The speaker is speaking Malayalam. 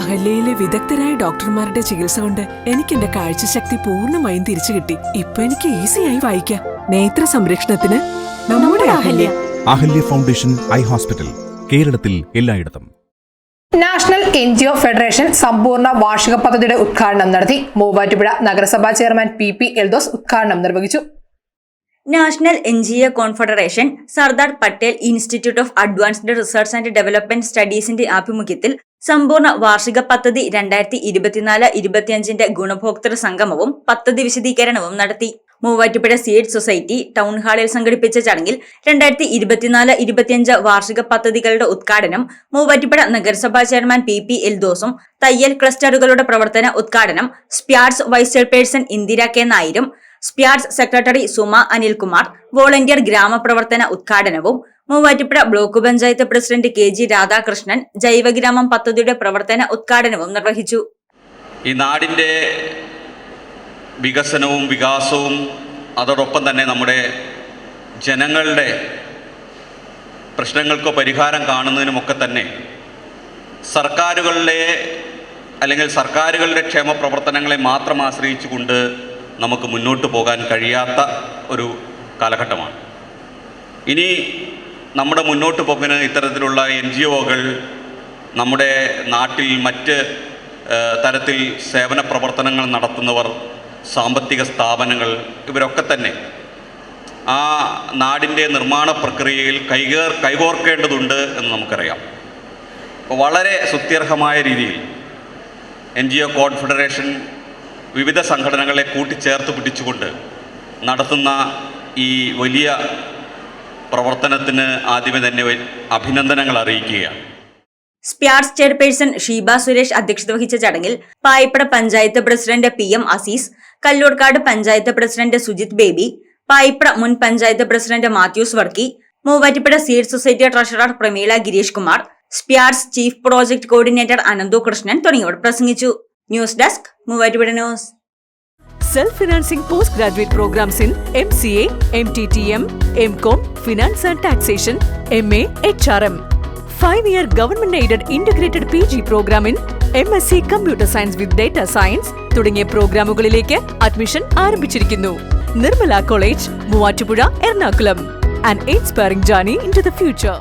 അഹല്യയിലെ വിദഗ്ധരായ ഡോക്ടർമാരുടെ ചികിത്സ കൊണ്ട് എനിക്ക് എന്റെ കാഴ്ചശക്തി പൂർണ്ണമായും തിരിച്ചു കിട്ടി. ഇപ്പൊ എനിക്ക് ഈസിയായി വായിക്കാം. നേത്ര സംരക്ഷണത്തിന് നമ്മുടെ Ahalya. Ahalya foundation eye hospital, കേരളത്തിൽ എല്ലായിടത്തും. നാഷണൽ എൻജിഒ ഫെഡറേഷൻ സമ്പൂർണ്ണ വാർഷിക പദ്ധതിയുടെ ഉദ്ഘാടനം നടത്തി. മൂവാറ്റുപുഴ നഗരസഭാ ചെയർമാൻ പി എൽദോസ് ഉദ്ഘാടനം നിർവഹിച്ചു. National NGO confederation Sardar Patel institute of advanced research and development സ്റ്റഡീസിന്റെ ആഭിമുഖ്യത്തിൽ സമ്പൂർണ്ണ വാർഷിക പദ്ധതി 2024-25 ഗുണഭോക്തൃ സംഗമവും പദ്ധതി വിശദീകരണവും നടത്തി. മൂവാറ്റുപുഴ സീഡ് സൊസൈറ്റി ടൗൺ ഹാളിൽ സംഘടിപ്പിച്ച ചടങ്ങിൽ 2024-25 വാർഷിക പദ്ധതികളുടെ ഉദ്ഘാടനം മൂവാറ്റുപുഴ നഗരസഭാ ചെയർമാൻ പി എൽദോസും തയ്യൽ ക്ലസ്റ്ററുകളുടെ പ്രവർത്തന ഉദ്ഘാടനം സ്പ്യാർട്സ് വൈസ് ചെയർപേഴ്സൺ ഇന്ദിര കെ നായരും സ്പ്യാർട്സ് സെക്രട്ടറി സുമ അനിൽകുമാർ വോളണ്ടിയർ ഗ്രാമപ്രവർത്തന ഉദ്ഘാടനവും Muvattupuzha block panchayat president KG Radhakrishnan ജൈവഗ്രാമം പദ്ധതിയുടെ പ്രവർത്തന ഉദ്ഘാടനവും നിർവഹിച്ചു. ഈ നാടിന്റെ വികസനവും വികാസവും അതോടൊപ്പം തന്നെ നമ്മുടെ ജനങ്ങളുടെ പ്രശ്നങ്ങൾക്ക് പരിഹാരം കാണുന്നതിനുമൊക്കെ തന്നെ സർക്കാരുകളുടെ ക്ഷേമ പ്രവർത്തനങ്ങളെ മാത്രം ആശ്രയിച്ചുകൊണ്ട് നമുക്ക് മുന്നോട്ട് പോകാൻ കഴിയാത്ത ഒരു കാലഘട്ടമാണ്. ഇനി നമ്മുടെ മുന്നോട്ട് പോകുന്ന ഇത്തരത്തിലുള്ള NGOകൾ നമ്മുടെ നാട്ടിൽ മറ്റ് തരത്തിൽ സേവന പ്രവർത്തനങ്ങൾ നടത്തുന്നവർ, സാമ്പത്തിക സ്ഥാപനങ്ങൾ, ഇവരൊക്കെ തന്നെ ആ നാടിൻ്റെ നിർമ്മാണ പ്രക്രിയയിൽ കൈകോർക്കേണ്ടതുണ്ട് എന്ന് നമുക്കറിയാം. അപ്പോൾ വളരെ സ്തുത്യർഹമായ രീതിയിൽ NGO കോൺഫെഡറേഷൻ വിവിധ സംഘടനകളെ കൂട്ടിച്ചേർത്ത് പിടിച്ചുകൊണ്ട് നടത്തുന്ന ഈ വലിയ പ്രവർത്തനത്തിന് ആദ്യമേ തന്നെ അഭിനന്ദനങ്ങൾ അറിയിക്കുകയാണ്. സ്പ്യാർട്സ് ചെയർപേഴ്സൺ ഷീബ സുരേഷ് അധ്യക്ഷത വഹിച്ച ചടങ്ങിൽ Payippada panchayat president PM Azeez, Kallurkkad panchayat president Sujith Baby, Payippada മുൻ panchayat president Mathews Varkey, Muvattupuzha seed society treasurer Prameela Girish Kumar, സ്പ്യാർട്സ് chief project coordinator Ananthu Krishnan തുടങ്ങിയവർ പ്രസംഗിച്ചു. News desk Muvattupuzha news. Self-financing postgraduate programs in MCA, MTTM, MCOM, Finance and Taxation, MA, HRM. 5-year government-aided integrated PG program in MSc Computer Science with Data Science തുടങ്ങിയ പ്രോഗ്രാമുകളിലേക്ക് അഡ്മിഷൻ ആരംഭിച്ചിരിക്കുന്നു. Nirmala college, Muvattupuzha, Ernakulam. An inspiring journey into the future.